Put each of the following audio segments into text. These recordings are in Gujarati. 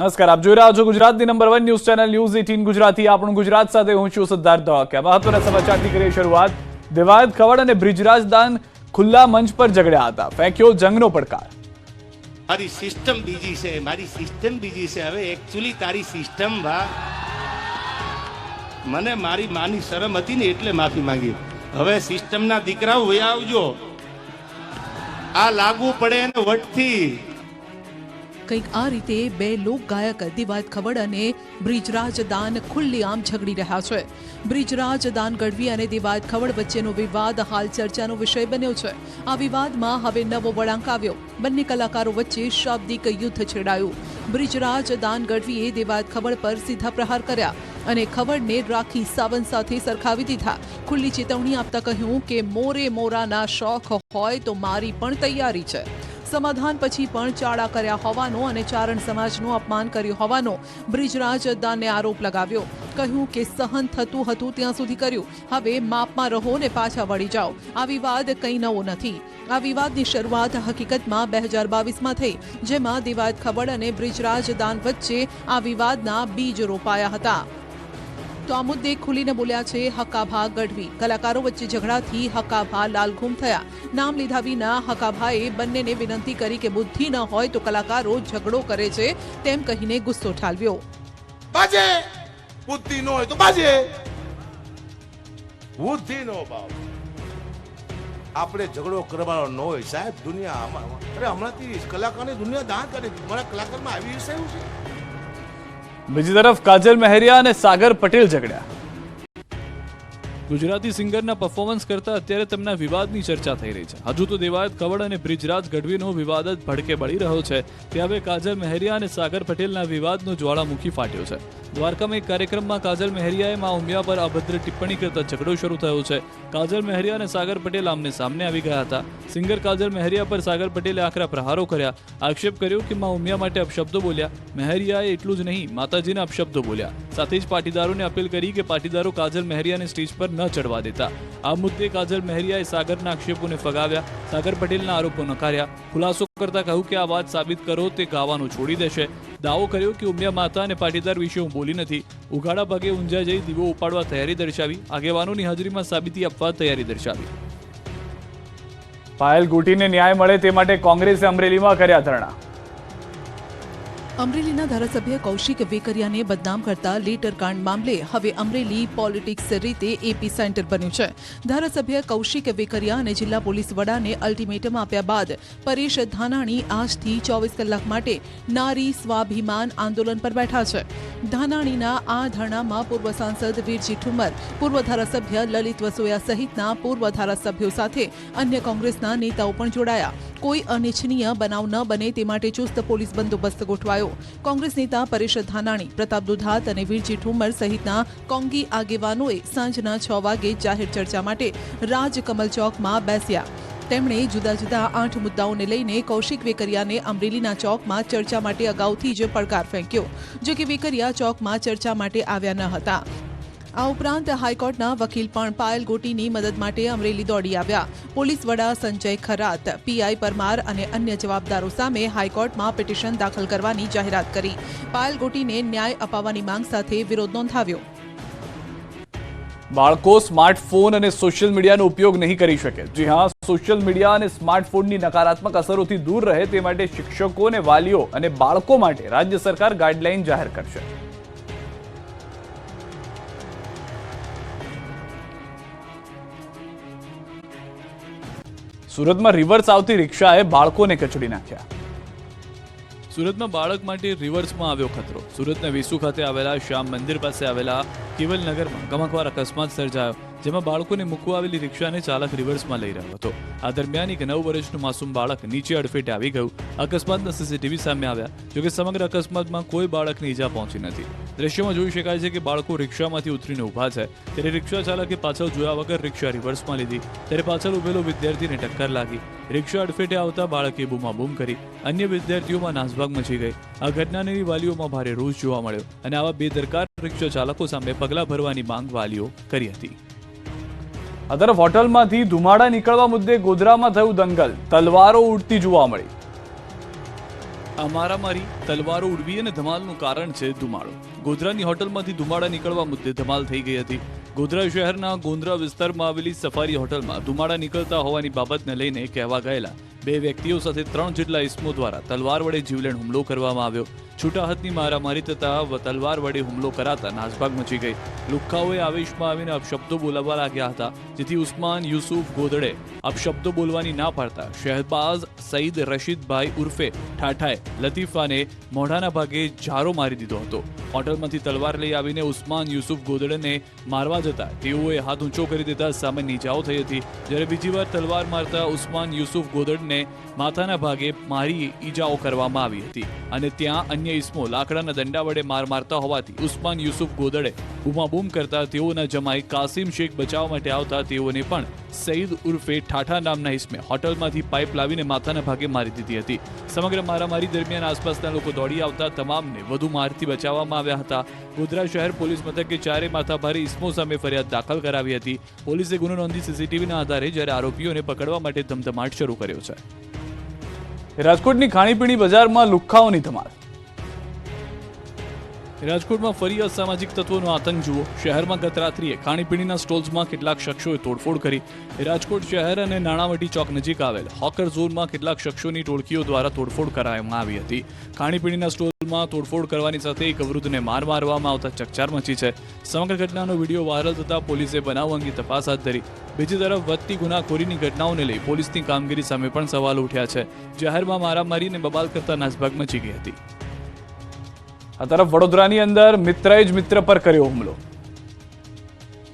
નમસ્કાર, આપ જોઈ રહ્યા છો ગુજરાતની number 1 news channel news 18 Gujarati. આપણું ગુજરાત સાથે હું છું સિદ્ધાર્થ ધોળકિયા। મહત્વના સમાચારથી કરીએ શરૂઆત। દેવાયત ખવડ અને બ્રિજરાજ દાન ખુલ્લા મંચ પર ઝઘડ્યા હતા, ફેંક્યો જંગનો પડકાર। મારી સિસ્ટમ બીજી છે, મારી સિસ્ટમ બીજી છે। હવે એકચ્યુઅલી તારી સિસ્ટમ વા મને મારી માની શરમ હતી ને એટલે માફી માંગી। હવે સિસ્ટમના દીકરાઓ વયા આવજો, આ લાગુ પડે ને વટથી। કંઈક આ રીતે બે લોક ગાયક દેવાયત ખવડ અને બ્રિજરાજ દાન ખુલ્લેઆમ ઝઘડી રહ્યા છે। બ્રિજરાજ દાન ગઢવી અને દેવાયત ખવડ વચ્ચેનો વિવાદ હાલ ચર્ચાનો વિષય બન્યો છે। આ વિવાદમાં હવે નવો વળાંક આવ્યો। બંને કલાકારો વચ્ચે શાબ્દિક યુદ્ધ છેડાયું। બ્રિજરાજ દાન ગઢવીએ દેવાયત ખવડ પર સીધા પ્રહાર કર્યા અને ખવડને રાખી સાવંત સાથે સરખાવી દીધા। ખુલ્લી ચેતવણી આપતા કહ્યું કે મોરે મોરાના શોખ હોય તો મારી પણ તૈયારી છે। સમાધાન પછી પણ ચાળા કર્યા હોવાનો અને ચારણ સમાજનું અપમાન કર્યું હોવાનો બ્રિજરાજ દાનને આરોપ લગાવ્યો। કહ્યું કે સહન થતું હતું ત્યાં સુધી કર્યું, હવે માપમાં રહો ને પાછા વળી જાઓ। આ વિવાદ કંઈ નવો નથી। આ વિવાદની શરૂઆત હકીકતમાં 2022માં થઈ, જેમાં દેવાયત ખવડ અને બ્રિજરાજ દાન વચ્ચે આ વિવાદના બીજ રોપાયા હતા। તો આ મુદ્દે ખુલીને બોલ્યા છે હકાભા ગઢવી। કલાકારો વચ્ચે ઝઘડાથી હકાભા લાલઘૂમ થયા। નામ લીધા વિના હકાભાએ બંનેને વિનંતી કરી કે બુદ્ધિ ન હોય તો કલાકારો ઝઘડો કરે છે તેમ કહીને ગુસ્સો ઠાલવ્યો। બાજે બુદ્ધિ ન હોય તો બાજે, બુદ્ધિ નો ભાવ આપણે ઝઘડો કરવાનો ન હોય સાહેબ। દુનિયા અરે હમણાંથી કલાકારની દુનિયા દાન કરે, મારા કલાકારમાં આવી વિષય છે। બીજી તરફ કાજલ મહેરિયા અને સાગર પટેલ ઝઘડ્યા। ગુજરાતી સિંગરના પરફોર્મન્સ કરતા અત્યારે તેમના વિવાદની ચર્ચા થઈ રહી છે। હજુ તો દેવાયત ખવડ અને બ્રિજરાજ ગઢવીનો વિવાદ જ ભડકે બળી રહ્યો છે, ત્યાં હવે કાજલ મહેરિયા અને સાગર પટેલના વિવાદનો જ્વાળામુખી ફાટ્યો છે। દ્વારકામાં એક કાર્યક્રમમાં કાજલ મહેરિયાએ મા ઉમિયા પર અભદ્ર ટિપ્પણી કરતા ઝઘડો શરૂ થયો છે। કાજલ મહેરિયા અને સાગર પટેલ આમને સામને આવી ગયા હતા। સિંગર કાજલ મહેરિયા પર સાગર પટેલે આકરા પ્રહારો કર્યા। આક્ષેપ કર્યો કે મા ઉમિયા માટે અપશબ્દો બોલ્યા। મહેરિયાએ એટલું જ નહીં, માતાજીના અપશબ્દો બોલ્યા। સાથે જ પાટીદારોને અપીલ કરી કે પાટીદારો કાજલ મહેરિયાને સ્ટેજ પર ન ચડવા દેતા। આ મુદ્દે કાજલ મહેરિયાએ સાગરના આક્ષેપોને ફગાવ્યા, સાગર પટેલના આરોપો નકાર્યા। ખુલાસો કરતા કહ્યું કે આ વાત સાબિત કરો તે ગાવાનું છોડી દેશે। દાવો કર્યો કે ઉમિયા માતા અને પાટીદાર વિશે હું બોલી નથી। ઉઘાડા ભાગે ઊંઝા જઈ દીવો ઉપાડવા તૈયારી દર્શાવી। આગેવાનોની હાજરીમાં સાબિતી આપવા તૈયારી દર્શાવી। પાયલ ગોટીને ન્યાય મળે તે માટે કોંગ્રેસે અમરેલીમાં કર્યા ધરણા। અમરેલીના ધારાસભ્ય કૌશિક વેકરિયાને બદનામ કરતા લેટરકાંડ મામલે હવે અમરેલી પોલિટિક્સ રીતે એપી સેન્ટર બન્યું છે। ધારાસભ્ય કૌશિક વેકરિયા અને જિલ્લા પોલીસ વડાને અલ્ટિમેટમ આપ્યા બાદ પરેશ ધાનાણી આજથી 24 કલાક માટે નારી સ્વાભિમાન આંદોલન પર બેઠા છે। ધાનાણીના આ ધરણામાં પૂર્વ સાંસદ વીરજી ઠુમ્મર, પૂર્વ ધારાસભ્ય લલિત વસોયા સહિતના પૂર્વ ધારાસભ્યો સાથે અન્ય કોંગ્રેસના નેતાઓ પણ જોડાયા। કોઈ અનિચ્છનીય બનાવ ન બને તે માટે ચુસ્ત પોલીસ બંદોબસ્ત ગોઠવાયો। કોંગ્રેસ નેતા પરેશ ધાનાણી, પ્રતાપ દુધાત અને વીરજી ઠુમ્મર સહિતના કોંગી આગેવાનોએ સાંજના 6 વાગે જાહેર ચર્ચા માટે રાજકમલ ચોકમાં બેસ્યા। તેમણે જુદા જુદા 8 મુદ્દાઓને લઈને કૌશિક વેકરિયાને અમરેલીના ચોકમાં ચર્ચા માટે અગાઉથી જ પડકાર ફેંક્યો, જો કે વેકરિયા ચોકમાં ચર્ચા માટે આવ્યા ન હતા। આ ઉપરાંત હાઈકોર્ટના વકીલ પણ પાયલ ગોટીની મદદ માટે અમરેલી દોડી આવ્યા। પોલીસ વડા સંજય ખરાત, પીઆઈ પરમાર અને અન્ય જવાબદારો સામે હાઈકોર્ટમાં પિટિશન દાખલ કરવાની જાહેરાત કરી। પાયલ ગોટીને ન્યાય અપાવવાની માંગ સાથે વિરોધ નોંધાવ્યો। બાળકો સ્માર્ટફોન અને સોશિયલ મીડિયાનો ઉપયોગ નહીં કરી શકે। જી હા, સોશિયલ મીડિયા અને સ્માર્ટફોનની નકારાત્મક અસરોથી દૂર રહે તે માટે શિક્ષકો અને વાલીઓ અને બાળકો માટે રાજ્ય સરકાર ગાઈડલાઈન જાહેર કરશે। સુરતમાં રિવર્સ આવતી રિક્ષાએ બાળકોને કચડી નાખ્યા। સુરતમાં બાળક માટે રિવર્સમાં આવ્યો ખતરો। સુરતના વેસુ ખાતે આવેલા શ્યામ મંદિર પાસે આવેલા કેવલનગરમાં ગમખ્વાર અકસ્માત સર્જાયો, જેમાં બાળકોને મૂકવા આવેલી રિક્ષાને ચાલક રિવર્સમાં લઈ રહ્યો હતો। આ દરમિયાન એક 9 વર્ષનું માસૂમ બાળક નીચે અડફેટે આવી ગયું। અકસ્માતના સીસીટીવી સામે આવ્યા, જોકે સમગ્ર અકસ્માતમાં કોઈ બાળકને ઈજા પહોંચી નથી। દ્રશ્યમાં જોઈ શકાય છે કે બાળકો રિક્ષામાંથી ઉતરીને ઊભા છે, ત્યારે રિક્ષા ચાલકે પાછળ જોયા વગર રિક્ષા રિવર્સમાં લીધી, ત્યારે પાછળ ઉભેલો વિદ્યાર્થીને ટક્કર લાગી। રિક્ષા અડફેટે આવતા બાળકે બૂમાબૂમ કરી। અન્ય વિદ્યાર્થીઓમાં નાસભાગ મચી ગઈ। આ ઘટનાને વાલીઓમાં ભારે રોષ જોવા મળ્યો અને આવા બેદરકાર રિક્ષા ચાલકો સામે પગલાં ભરવાની માંગ વાલીઓ કરી હતી। આ તરફ હોટલમાંથી ધુમાડા નીકળવા મુદ્દે ગોધરામાં થયું દંગલ। તલવારો ઉડતી જોવા મળી। આ મારામારી, તલવારો ઉડવી અને ધમાલનું કારણ છે ધુમાડો. ગોધરાની હોટલમાંથી ધુમાડા નીકળવા મુદ્દે ધમાલ થઈ ગઈ હતી. ગોધરા શહેરના ગોંદરા વિસ્તારમાં આવેલી સફારી હોટલમાં ધુમાડા નીકળતા હોવાની બાબતને લઈને કહેવા ગયેલા 2 વ્યક્તિઓ સાથે 3 જેટલા ઇસમો દ્વારા તલવાર વડે જીવલેણ હુમલો કરવામાં આવ્યો. છૂટા હાથની મારામારી થતા તલવાર વડે હુમલો કરાતા નાસભાગ મચી ગઈ. લુખ્ખાઓએ આવેશમાં આવીને અપશબ્દો બોલાવવા લાગ્યા હતા, જેથી ઉસ્માન યુસુફ ગોદડે અપશબ્દો બોલવાની ના પાડતા શહેબાઝ સઈદ રશીદભાઈ ઉર્ફે ઠાઠાએ લતીફાને મોઢાના ભાગે જારો મારી દીધો હતો. હોટલમાંથી તલવાર લઈ આવીને ઉસ્માન યુસુફ ગોદડેને મારવા જતા તેઓએ હાથ ઊંચો કરી દેતા સામાન્ય ઈજાઓ થઈ હતી. જ્યારે બીજી વાર તલવાર મારતા ઉસ્માન યુસુફ ગોદડને માથાના ભાગે મારી ઈજાઓ કરવામાં આવી હતી અને ત્યાં અન્ય ઇસમો લાકડાના દંડા વડે મારતા હોવાથી ઉસ્માન યુસુફ ગોદડે બૂમાબૂમ કરતા તેઓના જમાઈ કાસિમ શેખ બચાવવા માટે આવતા તેઓને પણ સઈદ ઉર્ફે ઠાઠા નામના ઇસમે હોટલમાંથી પાઇપ લાવીને માથાના ભાગે મારી દીધી હતી. સમગ્ર મારામારી દરમિયાન આસપાસના લોકો દોડી આવતા તમામને વધુ મારથી બચાવવામાં આવ્યા હતા. ગોધરા શહેર પોલીસ મથકે 4 માથાભારે ઇસમો સામે ફરિયાદ દાખલ કરાવી હતી. પોલીસે ગુનો નોંધી સીસીટીવીના આધારે જ્યારે આરોપીઓને પકડવા માટે ધમધમાટ શરૂ કર્યો છે. રાજકોટની ખાણીપીણી બજારમાં લુખ્ખાઓની ધમાલ. રાજકોટમાં ફરી અસામાજિક તત્વોનો આતંક જુઓ. શહેરમાં ગત રાત્રિએ ખાણીપીણીના સ્ટોલ્સમાં કેટલાક શખ્સોએ તોડફોડ કરી. રાજકોટ શહેર અને નાણાવટી ચોક નજીક આવેલ હોકર ઝોનમાં કેટલાક શખ્સોની ટોળકીઓ દ્વારા તોડફોડ કરાવવામાં આવી હતી. ખાણીપીણીના સ્ટોલમાં તોડફોડ કરવાની સાથે એક વૃદ્ધને મારવામાં આવતા ચકચાર મચી છે. સમગ્ર ઘટનાનો વિડીયો વાયરલ થતા પોલીસે બનાવ અંગે તપાસ હાથ ધરી. બીજી તરફ વધતી ગુનાખોરીની ઘટનાઓને લઈ પોલીસની કામગીરી સામે પણ સવાલો ઉઠ્યા છે. જાહેરમાં મારામારીને બબાલ કરતા નાસભાગ મચી ગઈ હતી. આ તરફ વડોદરાની અંદર મિત્રએ જ મિત્ર પર કર્યો હુમલો.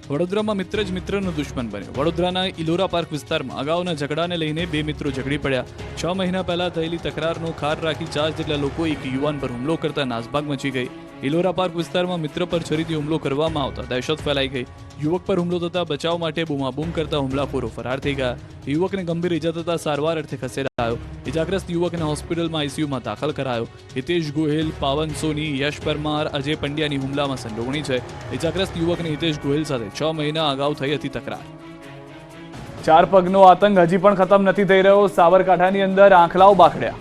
વડોદરામાં મિત્ર જ મિત્રનો દુશ્મન બન્યો. વડોદરાના ઇલોરા પાર્ક વિસ્તારમાં અગાઉના ઝઘડાને લઈને 2 મિત્રો ઝઘડી પડ્યા. 6 મહિના પહેલા થયેલી તકરારનો ખાર રાખી 4 જેટલા લોકો એક યુવાન પર હુમલો કરતા નાસભાગ મચી ગઈ. ઇલોરા પાર્ક વિસ્તારમાં મિત્ર પર છરીથી હુમલો કરવામાં આવતા દહેશત ફેલાઈ ગઈ. યુવક પર હુમલો થતા બચાવ માટે બૂમાબૂમ કરતા હુમલાખોરો ફરાર થઈ ગયા. યુવકને ગંભીર ઈજા થતા સારવાર અર્થે ખસેડાયો. ઇજાગ્રસ્ત યુવકને હોસ્પિટલમાં આઈસીયુમાં દાખલ કરાયો. હિતેશ ગોહિલ, પાવન સોની, યશ પરમાર, અજય પંડ્યાની હુમલામાં સંડોવણી છે. ઇજાગ્રસ્ત યુવકને હિતેશ ગોહિલ સાથે 6 મહિના અગાઉ થઈ હતી તકરાર. 4 પગનો આતંક હજી પણ ખતમ નથી થઈ રહ્યો. સાબરકાંઠાની અંદર આંખલાઓ બાખડ્યા.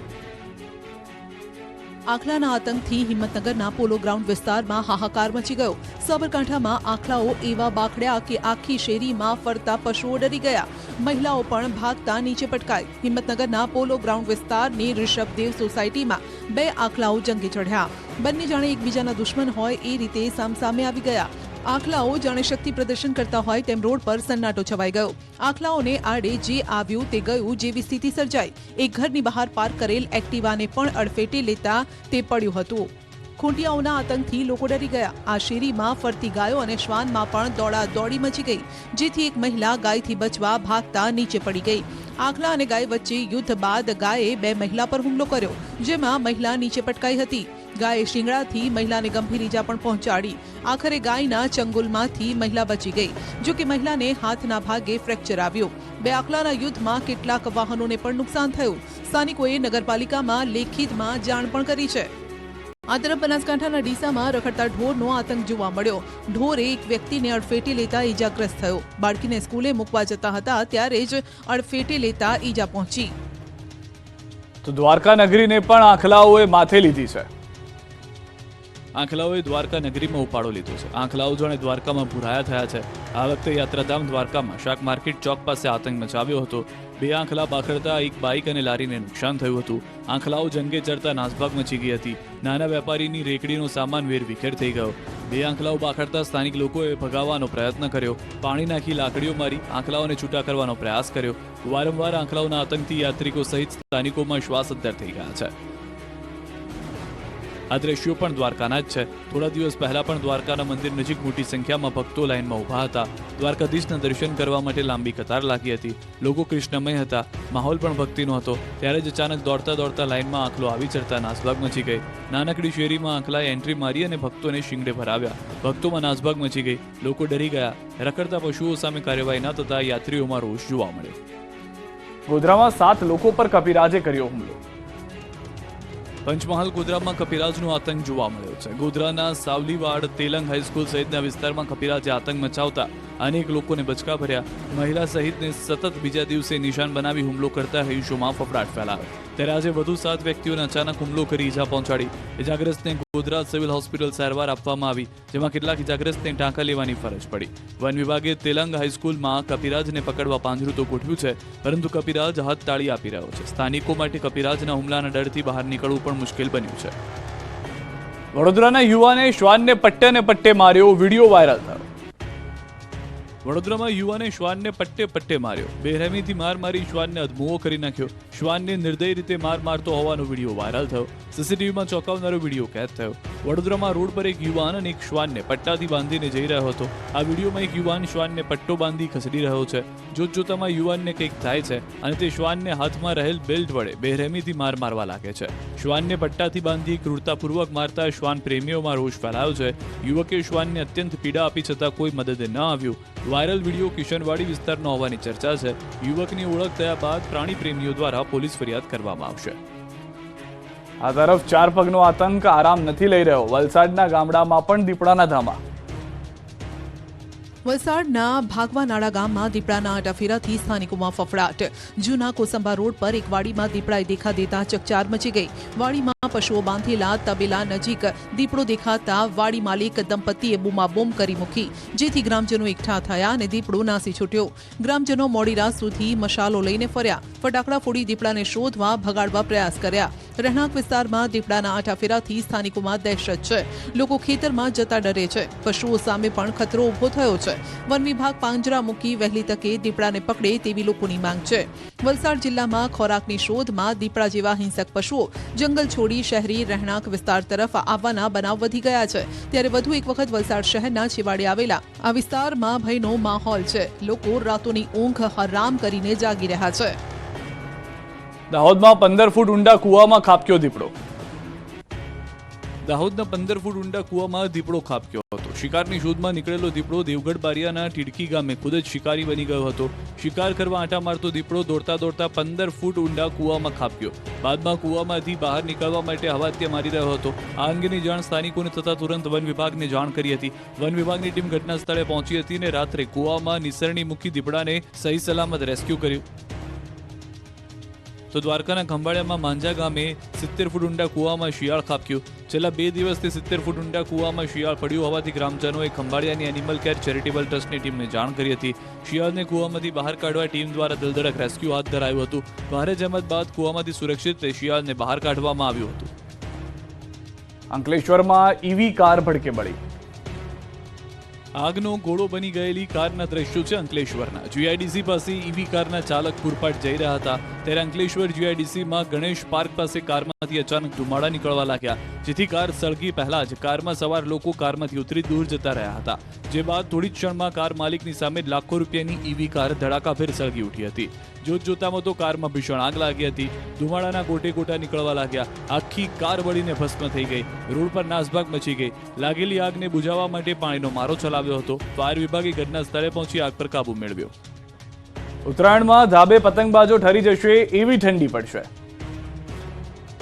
આંખલાના આતંકથી હિંમતનગરના પોલો ગ્રાઉન્ડ વિસ્તારમાં હાહાકાર મચી ગયો. સાબરકાંઠામાં આંખલાઓ એવા બાખડ્યા કે આખી શેરીમાં ફરતા પશુઓ ડરી ગયા. મહિલાઓ પણ ભાગતા નીચે પટકાઈ. હિંમતનગરના પોલો ગ્રાઉન્ડ વિસ્તારની ઋષભદેવ સોસાયટીમાં 2 આંખલાઓ જંગે ચઢ્યા. બંને જાણે એકબીજાના દુશ્મન હોય એ રીતે સામસામે આવી ગયા. આંખલાઓ જાણે શક્તિ પ્રદર્શન કરતા હોય તેમ રોડ પર સન્નાટો છવાઈ ગયો. આંખલાઓને આડે જે આવ્યું તે ગયું જેવી સ્થિતિ સર્જાઈ. એક ઘરની બહાર પાર્ક કરેલ એક્ટિવાને પણ અડફેટે લેતા તે પડ્યું હતું. ખૂંટિયાઓના આતંકથી લોકો ડરી ગયા. આ શેરીમાં ફરતી ગાયો અને શ્વાનમાં પણ દોડાદોડી મચી ગઈ, જેથી એક મહિલા ગાયથી બચવા ભાગતા નીચે પડી ગઈ. આંખલા અને ગાય વચ્ચે યુદ્ધ બાદ ગાયે 2 મહિલા પર હુમલો કર્યો, જેમાં મહિલા નીચે પટકાઈ હતી. ગાયે શિંગડાથી મહિલાને ગંભીર ઈજા પણ પહોંચાડી. આખરે ગાયના ચંગુલમાંથી મહિલા બચી ગઈ, જો કે મહિલાને હાથના ભાગે ફ્રેક્ચર આવ્યો. 2 આંખલાના યુદ્ધમાં કેટલાક વાહનોને પણ નુકસાન થયું. સ્થાનિકોએ નગરપાલિકામાં લેખિતમાં જાણ પણ કરી છે. આ તરફ બનાસકાંઠાના ડીસામાં રખડતા ઢોરનો આતંક જોવા મળ્યો. ઢોરે એક વ્યક્તિને અડફેટે લેતા ઈજાગ્રસ્ત થયો. બાળકીને સ્કૂલે મૂકવા જતા હતા ત્યારે જ અડફેટે લેતા ઈજા પહોંચી. તો દ્વારકા નગરીને પણ આંખલાઓએ માથે લીધી છે. આંખલાઓએ દ્વારકા નગરીમાં ઉપાડો લીધો છે. આંખલાઓ જાણે દ્વારકામાં ભૂરાયા થયા છે. આ વખતે યાત્રાધામ દ્વારકામાં શાક માર્કેટ ચોક પાસે આતંક મચાવ્યો હતો. 2 આંખલા બાખડતા એક બાઇક અને લારીને નુકસાન થયું હતું. આંખલાઓ જંગે ચડતા નાસભાગ મચી ગઈ હતી. નાના વેપારીની રેકડીનો સામાન વેરવિખેર થઈ ગયો. 2 આંખલાઓ બાખડતા સ્થાનિક લોકોએ ભગાવવાનો પ્રયત્ન કર્યો. પાણી નાખી લાકડીઓ મારી આંખલાઓને છૂટા કરવાનો પ્રયાસ કર્યો. વારંવાર આંખલાઓના આતંકથી યાત્રિકો સહિત સ્થાનિકોમાં શ્વાસઅદ્ધર થઈ ગયા છે. આ દ્રશ્યો પણ દ્વારકાના જ છે. થોડા દિવસ પહેલા પણ દ્વારકાના મંદિર નજીક મોટી સંખ્યામાં ભક્તો લાઇનમાં ઊભા હતા. દ્વારકાધીશના દર્શન કરવા માટે લાંબી કતાર લાગી હતી. લોકો કૃષ્ણમય હતા. માહોલ પણ ભક્તિનો હતો. ત્યારે જ અચાનક દોડતા દોડતા લાઇનમાં આંખલો આવી ચડતા નાસભાગ મચી ગઈ. નાનકડી શેરીમાં આંખલાએ એન્ટ્રી મારી અને ભક્તોને શિંગડે ભરાવ્યા. ભક્તોમાં નાસભાગ મચી ગઈ. લોકો ડરી ગયા. રખડતા પશુઓ સામે કાર્યવાહી ન થતા યાત્રીઓમાં રોષ જોવા મળ્યો. ગોધરામાં 7 લોકો પર કપિરાજે કર્યો હુમલો. પંચમહાલ ગોધરામાં કપિરાજનો આતંક જોવા મળ્યો છે. ગોધરાના સાવલીવાડ, તેલંગ હાઈસ્કૂલ સહિતના વિસ્તારમાં કપિરાજે આતંક મચાવતા અનેક લોકોને બચકા ભર્યા. મહિલા સહિતને સતત બીજા દિવસે નિશાન બનાવી હુમલો કરતા રહીશોમાં ફફડાટ ફેલાયો. ત્યારે આજે વધુ 7 વ્યક્તિઓને અચાનક હુમલો કરી ઈજા પહોંચાડી. ઇજાગ્રસ્તને ગોધરા સિવિલ હોસ્પિટલ સારવાર આપવામાં આવી, જેમાં કેટલાક ઇજાગ્રસ્તને ટાંકા લેવાની ફરજ પડી. વન વિભાગે તેલંગ હાઈસ્કૂલમાં કપિરાજને પકડવા પાંજરું તો ગોઠવ્યું છે, પરંતુ કપિરાજ હાથ તાળી આપી રહ્યો છે. સ્થાનિકો માટે કપિરાજના હુમલાના ડરથી બહાર નીકળવું પણ મુશ્કેલ બન્યું છે. વડોદરાના યુવાને શ્વાનને પટ્ટે માર્યો, વિડીયો વાયરલ થયો. વડોદરામાં યુવાને શ્વાનને પટ્ટે માર્યો. બેરહેમીથી માર મારી શ્વાનને અધમુઓ કરી નાખ્યો. શ્વાનને નિર્દય રીતે માર મારતો હોવાનો વિડીયો વાયરલ થયો. સીસીટીવીમાં ચોંકાવનારો વિડીયો કેદ થયો. વડોદરામાં રોડ પર એક યુવાન અને એક શ્વાનને પટ્ટાથી બાંધીને જઈ રહ્યો હતો. આ વિડીયોમાં એક યુવાન શ્વાનને પટ્ટો બાંધી ખસેડી રહ્યો છે. જોતજોતામાં યુવાનને કંઈક થાય છે અને તે શ્વાનને હાથમાં રહેલ બેલ્ટ વડે બેરહેમીથી માર મારવા લાગે છે. શ્વાનને પટ્ટાથી બાંધી ક્રૂરતાપૂર્વક મારતા શ્વાન પ્રેમીઓમાં રોષ ફેલાયો છે. યુવકે શ્વાનને અત્યંત પીડા આપી છતાં કોઈ મદદ ન આવ્યું. વાયરલ વિડીયો કિશનવાડી વિસ્તારનો હોવાની ચર્ચા છે. યુવકની ઓળખ થયા બાદ પ્રાણી પ્રેમીઓ દ્વારા પોલીસ ફરિયાદ કરવામાં આવશે. આ તરફ 4 પગનો આતંક આરામ નથી લઈ રહ્યો. વલસાડના ગામડામાં પણ દીપડાના ધામા. વલસાડના ભાગવાનાળા ગામમાં દીપડાના આટાફેરાથી સ્થાનિકોમાં ફફડાટ. જૂના કોસંબા રોડ પર એક વાડીમાં દીપડાએ દેખા દેતા ચકચાર મચી ગઈ. વાડીમાં પશુઓ બાંધેલા તબેલા નજીક દીપડો દેખાતા વાડી માલિક દંપતીએ બૂમાબૂમ કરી મૂકી, જેથી ગ્રામજનો એકઠા થયા અને દીપડો નાસી છૂટ્યો. ગ્રામજનો મોડી રાત સુધી મશાલો લઈને ફર્યા. ફટાકડા ફોડી દીપડાને શોધવા ભગાડવા પ્રયાસ કર્યા. રહેણાંક વિસ્તારમાં દીપડાના આટાફેરાથી સ્થાનિકોમાં દહેશત છે. લોકો ખેતરમાં જતા ડરે છે. પશુઓ સામે પણ ખતરો ઊભો થયો છે. વન વિભાગ પાંજરા મૂકી વહેલી તકે દીપડાને પકડે તેવી લોકોની માંગ છે. વલસાડ જિલ્લામાં ખોરાકની શોધમાં દીપડા જેવા હિંસક પશુઓ જંગલ છોડી શહેરી રહેણાંક વિસ્તાર તરફ આવવાના બનાવ વધી ગયા છે. ત્યારે વધુ એક વખત વલસાડ શહેરના છેવાડે આવેલા આ વિસ્તારમાં ભયનો માહોલ છે. લોકો રાતોની ઊંઘ હરામ કરીને જાગી રહ્યા છે. દાહોદમાં 15 ફૂટ ઊંડા કૂવામાં ખાબક્યો દીપડો. દાહોદના 15 ફૂટ ઊંડા કૂવામાં દીપડો ખાબક્યો હતો. શિકારની શોધમાં નીકળેલો દીપડો દેવગઢ બારિયાના ટીડકી ગામે ખુદ જ શિકારી બની ગયો હતો. શિકાર કરવા આંટા મારતો દીપડો દોડતા 15 ફૂટ ઊંડા કૂવામાં ખાબક્યો. બાદમાં કૂવામાંથી બહાર નીકળવા માટે હવાત્યા મારી રહ્યો હતો. આ અંગેની જાણ સ્થાનિકોને થતા તુરંત વન વિભાગને જાણ કરી હતી. વન વિભાગની ટીમ ઘટના સ્થળે પહોંચી હતી અને રાત્રે કૂવામાં નિસરણી મૂકી દીપડાને સહી સલામત રેસ્ક્યુ કર્યું. તો દ્વારકાના ખંભાળિયામાં માંજા ગામે 70 ફૂટ ઊંડા કૂવામાં શિયાળ ખાબક્યું. છેલ્લા 2 દિવસથી 70 ફૂટ ઊંડા કૂવામાં શિયાળ પડ્યું હોવાથી ગ્રામજનોએ ખંભાળિયાની એનિમલ કેર ચેરિટેબલ ટ્રસ્ટની ટીમને જાણ કરી હતી. શિયાળને કૂવામાંથી બહાર કાઢવા ટીમ દ્વારા દિલધડક રેસ્ક્યુ હાથ ધરાયું હતું. ભારે જહેમત બાદ કૂવામાંથી સુરક્ષિત શિયાળને બહાર કાઢવામાં આવ્યું હતું. અંકલેશ્વરમાં ઈવી કાર ભડકે બળી. આગનો ગોળો બની ગયેલી કારના દ્રશ્યો છે અંકલેશ્વરના. જીઆઈડીસી પાસે ઈવી કારના ચાલક પૂરપાટ જઈ રહ્યા હતા ત્યારે અંકલેશ્વર જીઆઈડીસીમાં ગણેશ પાર્ક પાસે કારમાંથી અચાનક ધુમાડા નીકળવા લાગ્યા, જેથી કાર સળગી પહેલા જ કારમાં સવાર લોકો કારમાંથી ઉતરી દૂર જતા રહ્યા હતા. જે બાદ થોડી જ ક્ષણમાં કાર માલિકની સામે લાખો રૂપિયાની ઈવી કાર ધડાકાભેર સળગી ઉઠી હતી. જોતજોતામાં તો કારમાં ભીષણ આગ લાગી હતી. ધુમાડાના ગોટે ગોટા નીકળવા લાગ્યા. આખી કાર બળીને ભસ્મ થઈ ગઈ. રોડ પર નાસભાગ મચી ગઈ. લાગેલી આગને બુઝાવવા માટે પાણીનો મારો ચલાવ્યો હતો. ફાયર વિભાગે ઘટના સ્થળે પહોંચી આગ પર કાબુ મેળવ્યો. ઉત્તરાયણમાં ધાબે પતંગબાજો ઠરી જશે એવી ઠંડી પડશે.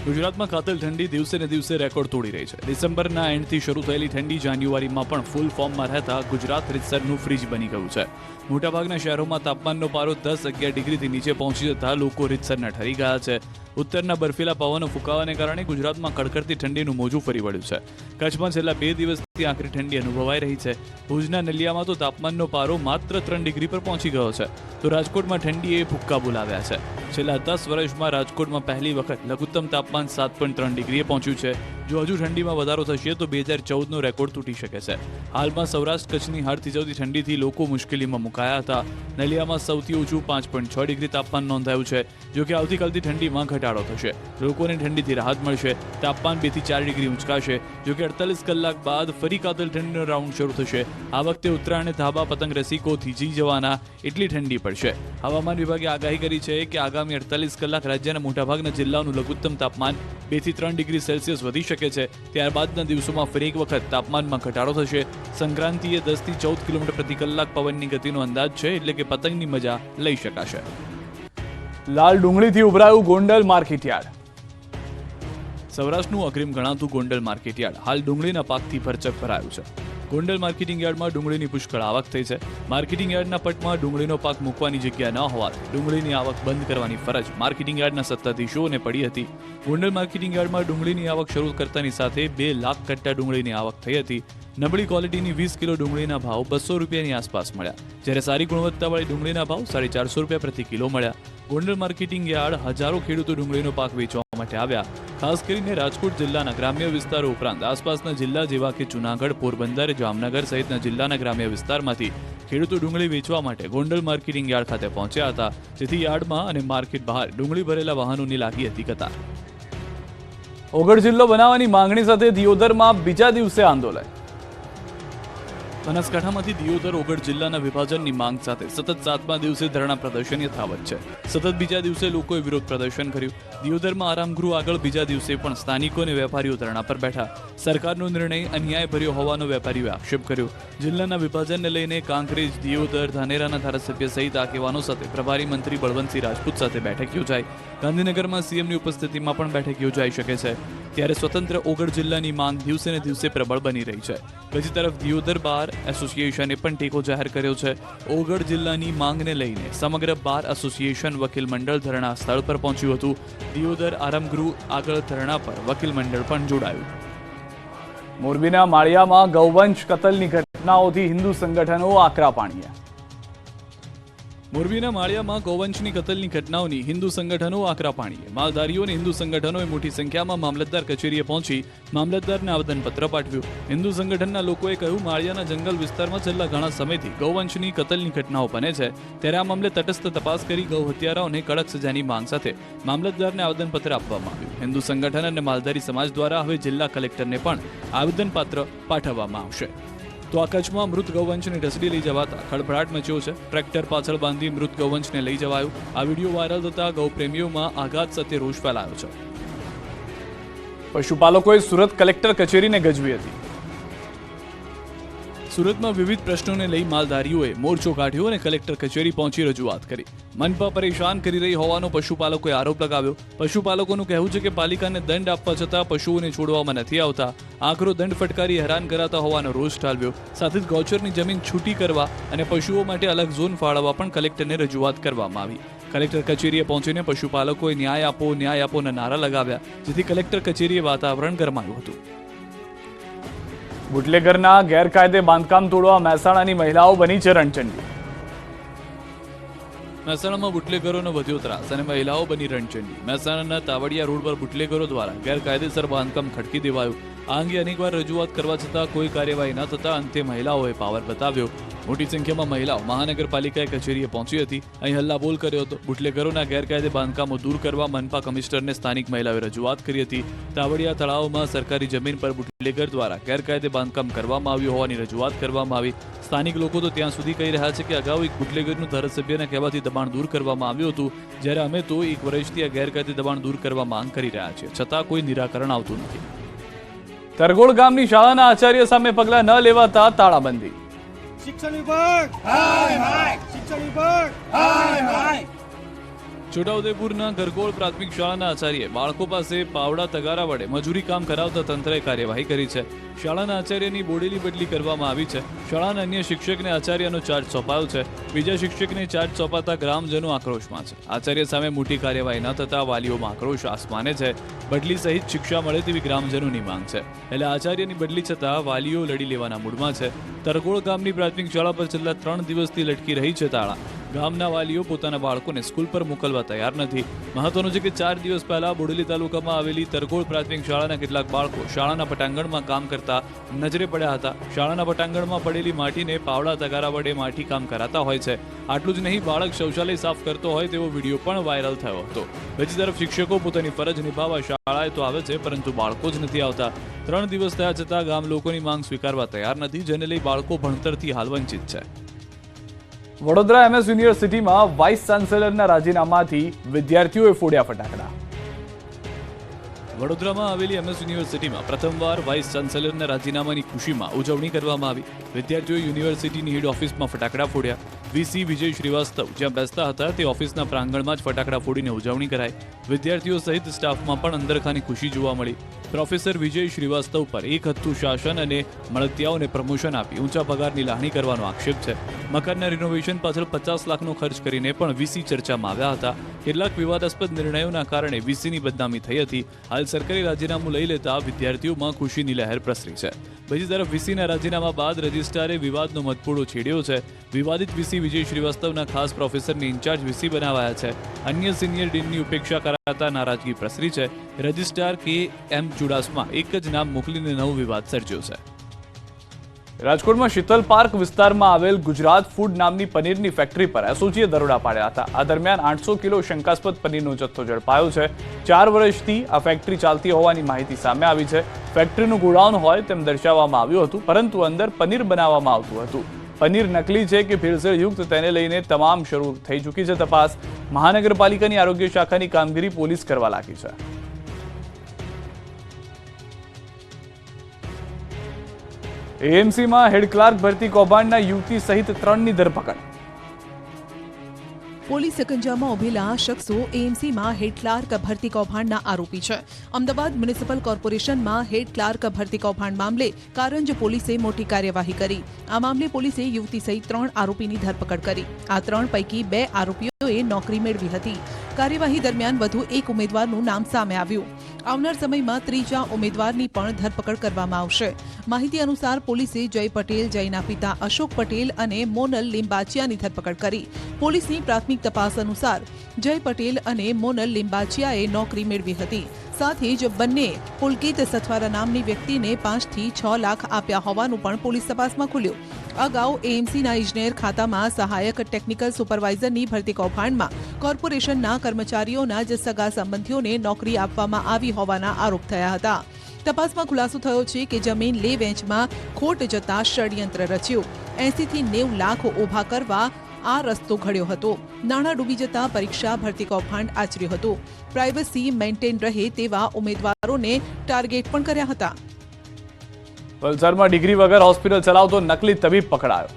ગુજરાતમાં કાતલ ઠંડી દિવસે ને દિવસે રેકોર્ડ તોડી રહી છે. ડિસેમ્બરના એન્ડથી શરૂ થયેલી ઠંડી જાન્યુઆરીમાં પણ ફૂલ ફોર્મમાં રહેતા ગુજરાત રીતસરનું ફ્રીજ બની ગયું છે. મોટાભાગના શહેરોમાં તાપમાનનો પારો 10-11 ડિગ્રીથી નીચે પહોંચી જતા લોકો રીતસરના ઠરી ગયા છે. ઉત્તરના બર્ફીલા પવનો ફૂંકાવાને કારણે ગુજરાતમાં કડકડતી ઠંડીનું મોજું ફરી વળ્યું છે. કચ્છમાં છેલ્લા 2 દિવસથી આકરી ઠંડી અનુભવાઈ રહી છે. ભુજના નલિયામાં તો તાપમાનનો પારો માત્ર 3 ડિગ્રી પર પહોંચી ગયો છે. તો રાજકોટમાં ઠંડીએ ભૂક્કા બોલાવ્યા છે. છેલ્લા 10 વર્ષમાં રાજકોટમાં પહેલી વખત લઘુત્તમ તાપમાન 7.3 ડિગ્રીએ પહોંચ્યું છે. જો હજુ ઠંડીમાં વધારો થશે તો 2014નો રેકોર્ડ તૂટી શકે છે. હાલમાં સૌરાષ્ટ્ર કચ્છની હાડ થીજવતી ઠંડીથી લોકો મુશ્કેલીમાં મુકાયા હતા. નલિયામાં સૌથી ઊંચું 5.6 ડિગ્રી તાપમાન નોંધાયું છે. જો કે આવતીકાલથી ઠંડીમાં ઘટાડો થશે. લોકોને ઠંડીથી રાહત મળશે. તાપમાન 2 થી 4 ડિગ્રી ઊંચકાશે. જો કે 48 કલાક બાદ ફરી કાતલ ઠંડીનો રાઉન્ડ શરૂ થશે. આ વખતે ઉત્તરાયણ ધાબા પતંગ રસિકો થીજી જવાના એટલી ઠંડી પડશે. હવામાન વિભાગે આગાહી કરી છે કે આગામી 48 કલાક રાજ્યના મોટાભાગના જિલ્લાઓનું લઘુત્તમ તાપમાન 2 થી 3 ડિગ્રી સેલ્સિયસ વધી શકે છે. ત્યારબાદના દિવસોમાં ફરી એક વખત તાપમાનમાં ઘટાડો થશે. સંક્રાંતિએ 10 થી 14 કિલોમીટર પ્રતિ કલાક પવનની ગતિનો અંદાજ છે, એટલે કે પતંગની મજા લઈ શકાશે. લાલ ડુંગળીથી ઉભરાયું ગોંડલ માર્કેટયાર્ડ. સૌરાષ્ટ્રનું અગ્રીમ ગણાતું ગોંડલ માર્કેટયાર્ડ હાલ ડુંગળીના પાકથી ભરચક ભરાયું છે. ગોંડલ માર્કેટિંગ યાર્ડમાં ડુંગળીની પુષ્કળ આવક થઈ છે. માર્કેટિંગ યાર્ડના પટમાં ડુંગળીનો પાક મૂકવાની જગ્યા ન હોવાથી ડુંગળીની આવક બંધ કરવાની ફરજ માર્કેટિંગ યાર્ડના સત્તાધીશોને પડી હતી. ગોંડલ માર્કેટિંગ યાર્ડમાં ડુંગળીની આવક શરૂ કરતાની સાથે 2 લાખ કટ્ટા ડુંગળીની આવક થઈ હતી. નબળી ક્વોલિટીની 20 કિલો ડુંગળીના ભાવ 200 રૂપિયાની આસપાસ મળ્યા, જ્યારે સારી ગુણવત્તાવાળી ડુંગળીના ભાવ 450 રૂપિયા પ્રતિ કિલો મળ્યા. ગોંડલ માર્કેટિંગ યાર્ડ હજારો ખેડૂતો ડુંગળીનો પાક વેચવા માટે આવ્યા. ખાસ કરીને રાજકોટ જિલ્લાના ગ્રામ્ય વિસ્તારો ઉપરાંત આસપાસના જિલ્લા જેવા કે જૂનાગઢ, પોરબંદર, જામનગર સહિતના જિલ્લાના ગ્રામ્ય વિસ્તારમાંથી ખેડૂતો ડુંગળી વેચવા માટે ગોંડલ માર્કેટિંગ યાર્ડ ખાતે પહોંચ્યા હતા, જેથી યાર્ડમાં અને માર્કેટ બહાર ડુંગળી ભરેલા વાહનોની લાગી હતી કતાર. ઓગળ જિલ્લો બનાવવાની માંગણી સાથે દિયોદરમાં બીજા દિવસે આંદોલન. બનાસકાંઠામાંથી દિયોદર ઓગળ જિલ્લાના વિભાજનની માંગ સાથે સતત 7મા દિવસે ધરણા પ્રદર્શન યથાવત છે. સતત બીજા દિવસે લોકોએ વિરોધ પ્રદર્શન કર્યું. દિયોદરમાં આરામગૃહ આગળ બીજા દિવસે પણ સ્થાનિકો અને વેપારીઓ ધરણા પર બેઠા. સરકારનો નિર્ણય અન્યાયભર્યો હોવાનો વેપારીઓએ આક્ષેપ કર્યો. જિલ્લાના વિભાજનને લઈને કાંકરેજ, દિયોદર, ધાનેરાના ધારાસભ્ય સહિત આગેવાનો સાથે પ્રભારી મંત્રી બળવંતસિંહ રાજપૂત સાથે બેઠક યોજાઈ. ગાંધીનગરમાં સીએમની ઉપસ્થિતિમાં પણ બેઠક યોજાઈ શકે છે. ત્યારે સ્વતંત્ર ઓગળ જિલ્લાની માંગ દિવસે ને દિવસે પ્રબળ બની રહી છે. બીજી તરફ દિયોદર બાર એસોસિએશને પણ ટેકો જાહેર કર્યો છે. ઓગળ જિલ્લાની માંગને લઈને સમગ્ર બાર એસોસિએશન વકીલ મંડળ ધરણા સ્થળ પર પહોંચ્યું હતું. દિયોદર આરામગૃહ આગળ ધરણા પર વકીલ મંડળ પણ જોડાયું. મોરબીના માળિયામાં ગૌવંશ કતલની ઘટનાઓથી હિન્દુ સંગઠનો આકરા પાણીએ. મોરબીના માળિયામાં ગૌવંશની કતલની ઘટનાઓની હિન્દુ સંગઠનો આકરા પાણીએ. માલધારીઓ અને હિન્દુ સંગઠનોએ મોટી સંખ્યામાં મામલતદાર કચેરીએ પહોંચી મામલતદારને આવેદનપત્ર પાઠવ્યું. હિન્દુ સંગઠનના લોકોએ કહ્યું, માળિયાના જંગલ વિસ્તારમાં છેલ્લા ઘણા સમયથી ગૌવંશની કતલની ઘટનાઓ બને છે, ત્યારે આ મામલે તટસ્થ તપાસ કરી ગૌ હત્યારાઓને કડક સજાની માંગ સાથે મામલતદારને આવેદનપત્ર આપવામાં આવ્યું. હિન્દુ સંગઠન અને માલધારી સમાજ દ્વારા હવે જિલ્લા કલેક્ટરને પણ આવેદનપત્ર પાઠવવામાં આવશે. તો આ કચ્છમાં મૃત ગૌવંશને ઢસડી લઈ જવાતા ખળભળાટ મચ્યો છે. ટ્રેક્ટર પાછળ બાંધી મૃત ગૌવંશને લઈ જવાયું. આ વિડીયો વાયરલ થતા ગૌપ્રેમીઓમાં આઘાત સાથે રોષ ફેલાયો છે. પશુપાલકોએ સુરત કલેક્ટર કચેરીને ગજવી હતી. સુરતમાં વિવિધ પ્રશ્નોને લઈ માલધારીઓએ મોરચો કાઢ્યો અને કલેક્ટર કચેરી પહોંચી રજૂઆત કરી. મનપા પરેશાન કરી રહી હોવાનો પશુપાલકોએ આરોપ લગાવ્યો. પશુપાલકોનું કહેવું છે કે પાલિકાને દંડ આપવા છતાં પશુઓને છોડવામાં નથી આવતા. આકરો દંડ ફટકારી હેરાન કરાતા હોવાનો રોષ ઠાલવ્યો. સાથે જ ગૌચરની જમીન છૂટી કરવા અને પશુઓ માટે અલગ ઝોન ફાળવવા પણ કલેક્ટરને રજૂઆત કરવામાં આવી. કલેક્ટર કચેરીએ પહોંચીને પશુપાલકોએ ન્યાય આપોના નારા લગાવ્યા, જેથી કલેક્ટર કચેરીએ વાતાવરણ ગરમાયું હતું. બુટલેગરના ગેરકાયદે બાંધકામ તોડવા મહેસાણાની મહિલાઓ બની છે રણચંડી. મહેસાણામાં બુટલેગરોનો વધ્યો ત્રાસ અને મહિલાઓ બની રણચંડી. મહેસાણાના તાવડિયા રોડ પર બુટલેગરો દ્વારા ગેરકાયદેસર બાંધકામ ખડકી દેવાયું. આ અંગે અનેકવાર રજૂઆત કરવા છતાં કોઈ કાર્યવાહી ન થતા અંતે મહિલાઓએ પાવર બતાવ્યો. મોટી સંખ્યામાં મહિલાઓ મહાનગરપાલિકાએ કચેરીએ પહોંચી હતી. અહીં હલ્લાબોલ કર્યો હતો. બુટલેગરોના ગેરકાયદે બાંધકામો દૂર કરવા મનપા કમિશનરને સ્થાનિક મહિલાઓએ રજૂઆત કરી હતી. તાવડિયા તળાવમાં સરકારી જમીન પર બુટલેગર દ્વારા ગેરકાયદે બાંધકામ કરવામાં આવ્યું હોવાની રજૂઆત કરવામાં આવી. સ્થાનિક લોકો તો ત્યાં સુધી કહી રહ્યા છે કે અગાઉ એક બુટલેગરનું ધારાસભ્યના કહેવાથી દબાણ દૂર કરવામાં આવ્યું હતું, જ્યારે અમે તો 1 વર્ષથી આ ગેરકાયદે દબાણ દૂર કરવા માંગ કરી રહ્યા છીએ, છતાં કોઈ નિરાકરણ આવતું નથી. તરગોળ ગામની શાળાના આચાર્ય સામે પગલાં ન લેવાતા તાળાબંધી. શિક્ષણ વિભાગ હાય હાય શિક્ષણ વિભાગ હાય હાય. છોટાઉદેપુરના ગરગોળ પ્રાથમિક શાળાના આચાર્ય બાળકો પાસે પાવડા તગારા વડે મજૂરી કામ કરાવતા તંત્રએ કાર્યવાહી કરી છે. શાળાના આચાર્યની બોડેલી બદલી કરવામાં આવી છે. શાળાના અન્ય શિક્ષકને આચાર્યનો ચાર્જ સોંપાયો છે. બીજા શિક્ષકને ચાર્જ સોંપાતા ગ્રામજનો આક્રોશમાં છે. આચાર્ય સામે મોટી કાર્યવાહી ન થતા વાલીઓમાં આક્રોશ આસમાને છે. બદલી સહિત શિક્ષા મળે તેવી ગ્રામજનોની માંગ છે. એટલે આચાર્યની બદલી છતાં વાલીઓ લડી લેવાના મૂડમાં છે. તરગોળ ગામની પ્રાથમિક શાળા પર છેલ્લા 3 દિવસથી લટકી રહી છે તાળા. ગામના વાલીઓ પોતાના બાળકોને સ્કૂલ પર મોકલવા તૈયાર નથી. મહત્વનું છે કે 4 દિવસ પહેલા બોડેલી તાલુકામાં આવેલી તરગોળ પ્રાથમિક શાળાના કેટલાક બાળકો શાળાના પટાંગણમાં કામ કરતા નજરે પડ્યા હતા. શાળાના પટાંગણમાં પડેલી માટીને પાવડા તગારા વડે માટી કામ કરાતા હોય છે. આટલું જ નહીં, બાળક શૌચાલય સાફ કરતો હોય તેવો વિડીયો પણ વાયરલ થયો હતો. બીજી તરફ શિક્ષકો પોતાની ફરજ નિભાવવા શાળાએ તો આવે છે, પરંતુ બાળકો જ નથી આવતા. 3 દિવસ થયા છતાં ગામ લોકોની માંગ સ્વીકારવા તૈયાર નથી, જેને લઈ બાળકો ભણતરથી હાલ વંચિત છે. વડોદરા MS યુનિવર્સિટીમાં વાઇસ ચાન્સેલરના રાજીનામાથી વિદ્યાર્થીઓએ ફોડ્યા ફટાકડા. વડોદરામાં આવેલી MS યુનિવર્સિટીમાં પ્રથમવાર વાઇસ ચાન્સેલરના રાજીનામાની ખુશીમાં ઉજવણી કરવામાં આવી. વિદ્યાર્થીઓએ યુનિવર્સિટીની હેડ ઓફિસમાં ફટાકડા ફોડ્યા. વીસી વિજય શ્રીવાસ્તવ જ્યાં બેસતા હતા તે ઓફિસના પ્રાંગણમાં જ ફટાકડા ફોડીને ઉજવણી કરાઈ. વિદ્યાર્થીઓ સહિત સ્ટાફમાં પણ અંદરખાની ખુશી જોવા મળી. પ્રોફેસર વિજય શ્રીવાસ્તવ પર એક હત્તું શાસન અને મળતિયાઓને પ્રમોશન આપી ઊંચા પગારની લાગણી કરવાનો આક્ષેપ છે. મકાનના રિનોવેશન પાછળ 50 લાખનો ખર્ચ કરીને પણ વીસી ચર્ચામાં આવ્યા હતા. કેટલાક વિવાદાસ્પદ નિર્ણયોના કારણે વીસીની બદનામી થઈ હતી. હાલ સરકારી રાજીનામું લઈ લેતા વિદ્યાર્થીઓમાં ખુશીની લહેર પ્રસરી છે. બીજી તરફ વીસીના રાજીનામા બાદ રજિસ્ટ્રારે વિવાદનો મતપૂડો છેડ્યો છે. વિવાદિત વીસી વિજય શ્રીવાસ્તવના ખાસ પ્રોફેસરને ઇન્ચાર્જ વીસી બનાવાયા છે. અન્ય સિનિયર ડીનની ઉપેક્ષા કરાતા નારાજગી પ્રસરી છે. રજિસ્ટ્રાર કે.એમ. ચુડાસમા એક જ નામ મોકલીને નવો વિવાદ સર્જ્યો છે. રાજકોટમાં શીતલ પાર્ક વિસ્તારમાં આવેલ ગુજરાત ફૂડ નામની પનીરની ફેક્ટરી પર એસઓજીએ દરોડા પાડ્યા હતા. આ દરમિયાન 800 કિલો શંકાસ્પદ પનીરનો જથ્થો ઝડપાયો છે. 4 વર્ષથી આ ફેક્ટરી ચાલતી હોવાની માહિતી સામે આવી છે. ફેક્ટરીનું ગોડાઉન હોય તેમ દર્શાવવામાં આવ્યું હતું, પરંતુ અંદર પનીર બનાવવામાં આવતું હતું. પનીર નકલી છે કે ભેળસેળયુક્ત તેને લઈને તમામ શરૂ થઈ ચૂકી છે તપાસ. મહાનગરપાલિકાની આરોગ્ય શાખાની કામગીરી પોલીસ કરવા લાગી છે. એએમસીમાં હેડ ક્લાર્ક ભરતી કૌભાંડના યુવતી સહિત 3ની ધરપકડ. પોલીસ સકંજામાં ઉભેલા શખ્સો એએમસીમાં હેડ ક્લાર્ક ભરતી કૌભાંડના આરોપી છે. અમદાવાદ મ્યુનિસિપલ કોર્પોરેશનમાં હેડ ક્લાર્ક ભરતી કૌભાંડ મામલે કારંજ પોલીસે મોટી કાર્યવાહી કરી. આ મામલે પોલીસે યુવતી સહિત 3 આરોપીની ધરપકડ કરી. આ 3 પૈકી 2 આરોપીઓએ નોકરી મેળવી હતી. કાર્યવાહી દરમિયાન વધુ એક ઉમેદવારનું નામ સામે આવ્યું. આવનાર સમયમાં ત્રીજા ઉમેદવારની પણ ધરપકડ કરવામાં આવશે. માહિતી અનુસાર પોલીસે જય પટેલ, જયના પિતા અશોક પટેલ અને મોનલ લિંબાચિયાની ધરપકડ કરી. પોલીસની પ્રાથમિક તપાસ અનુસાર જય પટેલ અને મોનલ લિંબાચિયાએ નોકરી મેળવી હતી. સાથે જ બંને પુલકિત સથવારા નામની વ્યક્તિને 5 થી 6 લાખ આપ્યા હોવાનું પણ પોલીસ તપાસમાં ખુલ્યું. અગાઉ એએમસીના ઇજનેર ખાતામાં સહાયક ટેકનિકલ સુપરવાઇઝરની ભરતી કૌભાંડમાં કોર્પોરેશનના કર્મચારીઓના જ સગા સંબંધીઓને નોકરી આપવામાં આવી હોવાના આરોપ થયા હતા. તપાસમાં ખુલાસો થયો છે કે જમીન લે વેચમાં ખોટ જતા ષડયંત્ર રચ્યું. 80 થી 90 લાખ ઊભા કરવા આ રસ્તો ઘડ્યો હતો. નાણાં ડૂબી જતા પરીક્ષા ભરતી કૌભાંડ આચર્યું હતું. પ્રાઇવસી મેન્ટેન રહે તેવા ઉમેદવારોને ટાર્ગેટ પણ કર્યા હતા. વલસાડમાં ડિગ્રી વગર હોસ્પિટલ ચલાવતો નકલી તબીબ પકડાયો.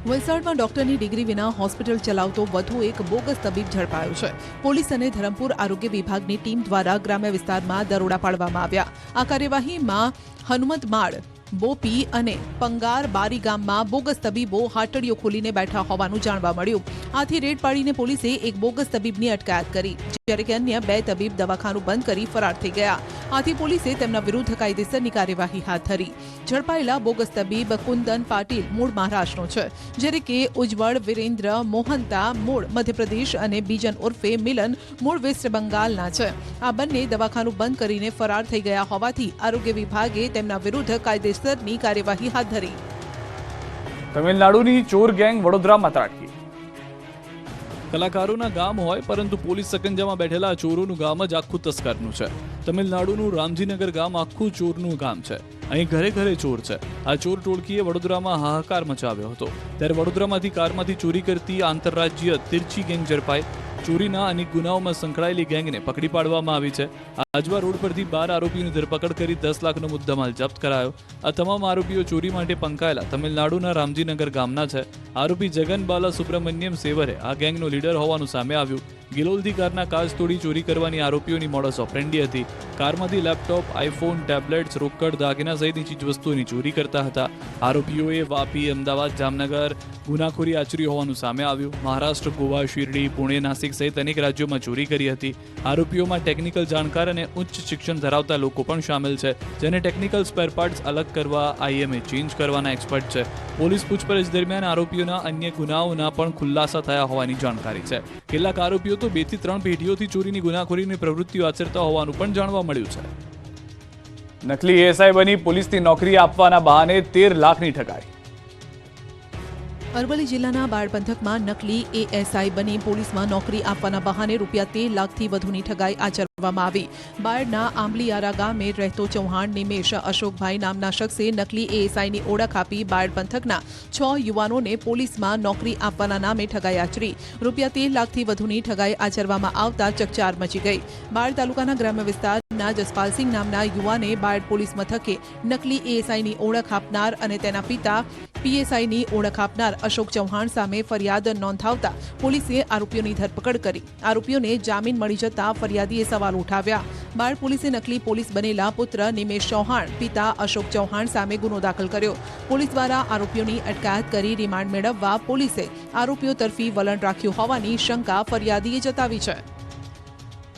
વલસાડમાં ડોક્ટરની ડિગ્રી વિના હોસ્પિટલ ચલાવતો વધુ એક બોગસ તબીબ ઝડપાયો છે. પોલીસ અને ધરમપુર આરોગ્ય વિભાગની ટીમ દ્વારા ગ્રામ્ય વિસ્તારમાં દરોડા પાડવામાં આવ્યા. આ કાર્યવાહીમાં હનુમંતમાળ, બોપી અને પંગાર બારી ગામમાં બોગસ તબીબો હાટડીઓ ખોલીને બેઠા હોવાનું જાણવા મળ્યું. આથી રેડ પાડીને પોલીસે એક બોગસ તબીબની અટકાયત કરી, જ્યારે કે અન્ય 2 તબીબ દવાખાનું બંધ કરી ફરાર થઈ ગયા. આથી પોલીસે તેમના વિરુદ્ધ કાયદેસરની કાર્યવાહી હાથ ધરી. ઝડપાયેલા બોગસ તબીબ કુંદન પાટીલ મૂળ મહારાષ્ટ્રનો છે, જ્યારે કે ઉજ્જવળ વિરેન્દ્ર મોહંતા મૂળ મધ્યપ્રદેશ અને બીજન ઉર્ફે મિલન મૂળ વેસ્ટ બંગાળના છે. આ બંને દવાખાનું બંધ કરીને ફરાર થઈ ગયા હોવાથી આરોગ્ય વિભાગે તેમના વિરુદ્ધ કાયદેસરની કાર્યવાહી હાથ ધરી. તમિલનાડુની ચોર ગેંગ વડોદરામાં ત્રાટકી. કલાકારોના ગામ હોય પરંતુ પોલીસ સકંજામાં બેઠેલા ચોરોનું ગામ જ આખું તસ્કરનું છે. તમિલનાડુનું રામજીનગર ગામ આખું ચોરનું ગામ છે. અહીં ઘરે ઘરે ચોર છે. આ ચોર ટોળકીએ વડોદરામાં હાહાકાર મચાવ્યો હતો. ત્યારે વડોદરામાંથી કારમાંથી ચોરી કરતી આંતરરાજ્ય તિરછી ગેંગ ઝડપાઈ. ચોરીના અનેક ગુનાઓમાં સંકળાયેલી ગેંગને પકડી પાડવામાં આવી છે. આજવા રોડ પરથી 12 આરોપીઓની ધરપકડ કરી 10 લાખનો મુદ્દામાલ જપ્ત કરાયો. આ તમામ આરોપીઓ ચોરી માટે પંકાયેલા તમિલનાડુના રામજીનગર ગામના છે. આરોપી જગન બાલા સુબ્રમણ્યમ સેવરે આ ગેંગનો લીડર હોવાનું સામે આવ્યું. ગિલોલથી કારના કાચ તોડી ચોરી કરવાની આરોપીઓની મોડસ ઓપરેન્ડી હતી. કારમાંથી લેપટોપ, આઈફોન, ટેબ્લેટ્સ, રોકડ, દાગીના સહિતની ચીજવસ્તુઓની ચોરી કરતા હતા. આરોપીઓએ વાપી, અમદાવાદ, જામનગર ગુનાખોરી આચરી હોવાનું સામે આવ્યું. મહારાષ્ટ્ર, ગોવા, શિરડી, પુણે, નાસિક સહિત અનેક રાજ્યોમાં ચોરી કરી હતી. આરોપીઓમાં ટેકનિકલ જાણકાર અને ઉચ્ચ શિક્ષણ ધરાવતા લોકો પણ સામેલ છે, જેને ટેકનિકલ સ્પેર પાર્ટ્સ અલગ કરવા, આઈએમએ ચેન્જ કરવાના એક્સપર્ટ છે. પોલીસ પૂછપરછ દરમિયાન આરોપીઓના અન્ય ગુનાઓના પણ ખુલાસા થયા હોવાની જાણકારી છે. કેટલાક આરોપીઓ તો 2 થી 3 પેઢીઓથી ચોરીની ગુનાખોરીની પ્રવૃત્તિઓ આચરતા હોવાનું પણ જાણવા મળ્યું છે. નકલી એએસઆઈ બની પોલીસની નોકરી આપવાના બહાને 13 લાખની ઠગાઈ. અરવલ્લી જિલ્લાના બાયડ પંથકમાં નકલી એએસઆઈ બની પોલીસમાં નોકરી આપવાના બહાને રૂપિયા 13 લાખથી વધુની ઠગાઈ આચરવામાં આવી. બાયડના આંબલીયારા ગામે રહેતો ચૌહાણ નિમેશ અશોકભાઈ નામના શખ્સે નકલી એએસઆઈની ઓળખ આપી બાયડ પંથકના 6 યુવાનોને પોલીસમાં નોકરી આપવાના નામે ઠગાઈ આચરી. રૂપિયા 13 લાખથી વધુની ઠગાઈ આચરવામાં આવતા ચકચાર મચી ગઈ. બાયડ તાલુકાના ગ્રામ્ય વિસ્તારના જસપાલસિંહ નામના યુવાને બાયડ પોલીસ મથકે નકલી એએસઆઈની ઓળખ આપનાર અને તેના પિતા પીએસઆઈની ઓળખ આપનાર અશોક ચૌહાણ સામે ફરિયાદ નોંધાવતા પોલીસે આરોપીઓની ધરપકડ કરી. આરોપીઓને જામીન મળી જતા ફરિયાદીએ સવાલ ઉઠાવ્યા. બાળ પોલીસે નકલી પોલીસ બનેલા પુત્ર નિમેશ ચૌહાણ, પિતા અશોક ચૌહાણ સામે ગુનો દાખલ કર્યો. પોલીસ દ્વારા આરોપીઓની અટકાયત કરી રિમાન્ડ મેળવવા પોલીસે આરોપીઓ તરફી વલણ રાખ્યું હોવાની શંકા ફરિયાદીએ જતાવી છે.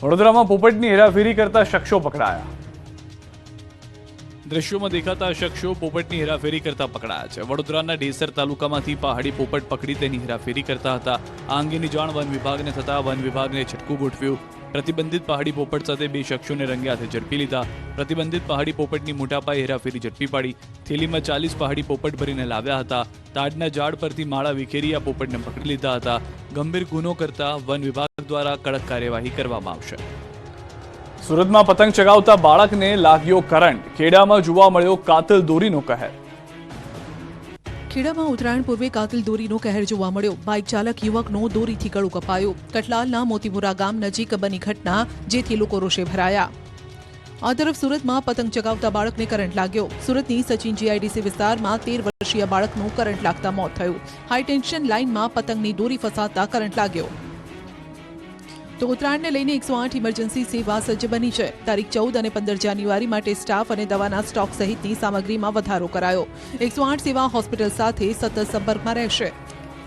વડોદરામાં પોપટની હેરાફેરી કરતા શખ્સો પકડાયા. દ્રશ્યોમાં દેખાતા શખ્સો પોપટની હેરાફેરી કરતા પકડાયા છે. વડોદરાના ડેસર તાલુકામાંથી પહાડી પોપટ પકડી તેની હેરાફેરી કરતા હતા. આ અંગેની જાણ વન વિભાગને થતા વન વિભાગને ઝટકું ગોઠવ્યું. પ્રતિબંધિત પહાડી પોપટ સાથે 2 શખ્સોને રંગે હાથે ઝડપી લીધા. પ્રતિબંધિત પહાડી પોપટની મોટા પાયે હેરાફેરી ઝડપી પાડી. થેલીમાં 40 પહાડી પોપટ ભરીને લાવ્યા હતા. તાડના ઝાડ પરથી માળા વિખેરી આ પોપટને પકડી લીધા હતા. ગંભીર ગુનો કરતા વન વિભાગ દ્વારા કડક કાર્યવાહી કરવામાં આવશે. સુરતમાં પતંગ ચગાવતા બાળકને લાગ્યો કરંટ. ખેડામાં જોવા મળ્યો કાતલ દોરીનો કહેર. ખેડામાં ઉત્તરાયણ પૂર્વે કાતિલ દોરીનો કહેર જોવા મળ્યો. બાઇક ચાલક યુવકનો દોરીથી ગળું કપાયું. કટલાલના મોતીપુરા ગામ નજીક બની ઘટના, જેથી લોકો રોષે ભરાયા. આ તરફ સુરતમાં પતંગ ચગાવતા બાળકને કરંટ લાગ્યો. સુરતની સચિન જીઆઈડીસી વિસ્તારમાં 13 વર્ષીય બાળકનું કરંટ લાગતા મોત થયું. હાઈ ટેન્શન લાઇનમાં પતંગની દોરી ફસાતા કરંટ લાગ્યો. તો ઉત્તરાયણને લઈને 108 ઇમરજન્સી સેવા સજ્જ બની છે. તારીખ 14 અને 15 જાન્યુઆરી માટે સ્ટાફ અને દવાના સ્ટોક સહિતની સામગ્રીમાં વધારો કરાયો. 108 સેવા હોસ્પિટલ સાથે સતત સંપર્કમાં રહેશે.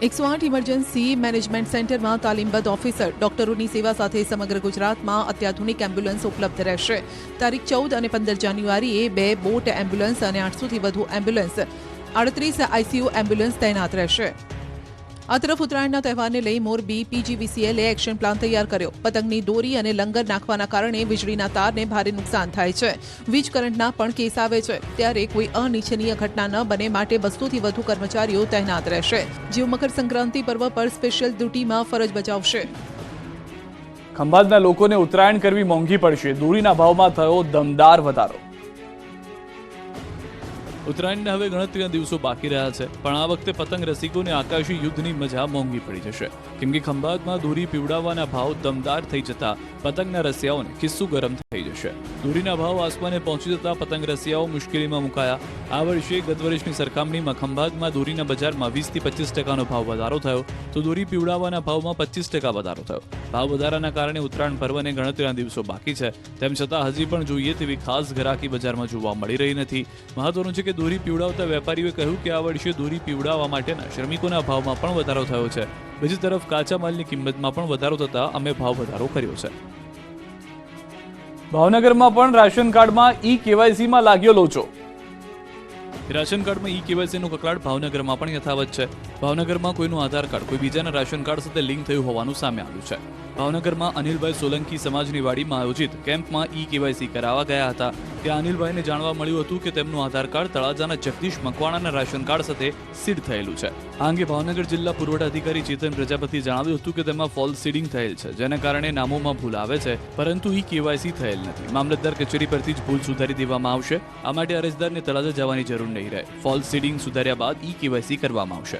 108 ઇમરજન્સી મેનેજમેન્ટ સેન્ટરમાં તાલીમબદ્ધ ઓફિસર ડોક્ટરોની સેવા સાથે સમગ્ર ગુજરાતમાં અત્યાધુનિક એમ્બ્યુલન્સ ઉપલબ્ધ રહેશે. તારીખ 14 અને 15 જાન્યુઆરીએ 2 બોટ એમ્બ્યુલન્સ અને 800થી વધુ એમ્બ્યુલન્સ, 38 આઈસીયુ એમ્બ્યુલન્સ તૈનાત રહેશે. આ તરફ ઉત્તરાયણના તહેવારને લઈ મોરબી પીજીવીસીએલે એક્શન પ્લાન તૈયાર કર્યો. પતંગની દોરી અને લંગર નાખવાના કારણે વીજળીના તારને ભારે નુકસાન થાય છે. વીજ કરંટના પણ કેસ આવે છે. ત્યારે કોઈ અનિચ્છનીય ઘટના ન બને માટે 200થી વધુ કર્મચારીઓ તૈનાત રહેશે, જેઓ મકર સંક્રાંતિ પર્વ પર સ્પેશિયલ ડ્યુટીમાં ફરજ બજાવશે. ખંભાતના લોકોને ઉત્તરાયણ કરવી મોંઘી પડશે. દોરીના ભાવમાં થયો દમદાર વધારો. ઉત્તરાયણના હવે ગણતરીના દિવસો બાકી રહ્યા છે, પણ આ વખતે પતંગ રસિકોને આકાશી યુદ્ધની મજા મોંઘી પડી જશે. કેમ કે ખંભાતમાં દોરી પીવડાવવાના ભાવ દમદાર થઈ જતા પતંગના રસિયાઓને ખિસ્સું ગરમ થઈ જશે. દોરીના ભાવ આસમાને પહોંચી જતા પતંગ રસિયાઓ મુશ્કેલીમાં મુકાયા. આ વર્ષે ગત વર્ષની સરખામણીમાં ખંભાતમાં દોરીના બજારમાં 20થી 25% ભાવ વધારો થયો, તો દોરી પીવડાવવાના ભાવમાં 25% વધારો થયો. ભાવ વધારાના કારણે ઉત્તરાયણ પર્વને ગણતરીના દિવસો બાકી છે. તેમ છતાં હજી પણ જોઈએ તેવી ખાસ ઘરાકી બજારમાં જોવા મળી રહી નથી. મહત્વનું છે કે દોરી પીવડાવતા વેપારીઓએ કહ્યું કે આ વર્ષે દોરી પીવડાવવા માટેના શ્રમિકોના ભાવમાં પણ વધારો થયો છે. બીજી તરફ કાચા માલની કિંમતમાં પણ વધારો થતા અમે ભાવ વધારો કર્યો છે. ભાવનગરમાં પણ રાશન કાર્ડમાં ઈ-કેવાયસીમાં લાગ્યો લોચો. રાશન કાર્ડમાં ઈ-કેવાયસીનો કકળાટ ભાવનગરમાં પણ યથાવત છે. ભાવનગરમાં કોઈનું આધાર કાર્ડ કોઈ બીજાના રાશન કાર્ડ સાથે લિંક થયું હોવાનું સામે આવ્યું છે. ભાવનગરમાં અનિલભાઈ સોલંકી સમાજની વાડીમાં આયોજિત કેમ્પમાં ઈ-કેવાયસી કરાવવા ગયા હતા. ત્યાં અનિલભાઈને જાણવા મળ્યું હતું કે તેમનું આધાર કાર્ડ તળાજાના જગદીશ મકવાણાના રાશન કાર્ડ સાથે સીડ થયેલું છે. આ અંગે ભાવનગર જિલ્લા પુરવઠા અધિકારી ચેતન પ્રજાપતિએ જણાવ્યું હતું કે તેમાં ફોલ્સ સીડિંગ થયેલ છે, જેના કારણે નામોમાં ભૂલ આવે છે, પરંતુ ઈ-કેવાયસી થયેલ નથી. મામલતદાર કચેરી પરથી જ ભૂલ સુધારી દેવામાં આવશે. આ માટે અરજદારને તળાજા જવાની જરૂર નહીં રહે. ફોલ્સ સીડિંગ સુધાર્યા બાદ ઈ-કેવાયસી કરવામાં આવશે.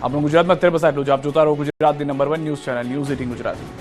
આપણું ગુજરાતમાં અત્યારે બસ આટલું જ. આપ જોતા રહો ગુજરાતની number 1 news channel news 18 Gujarati.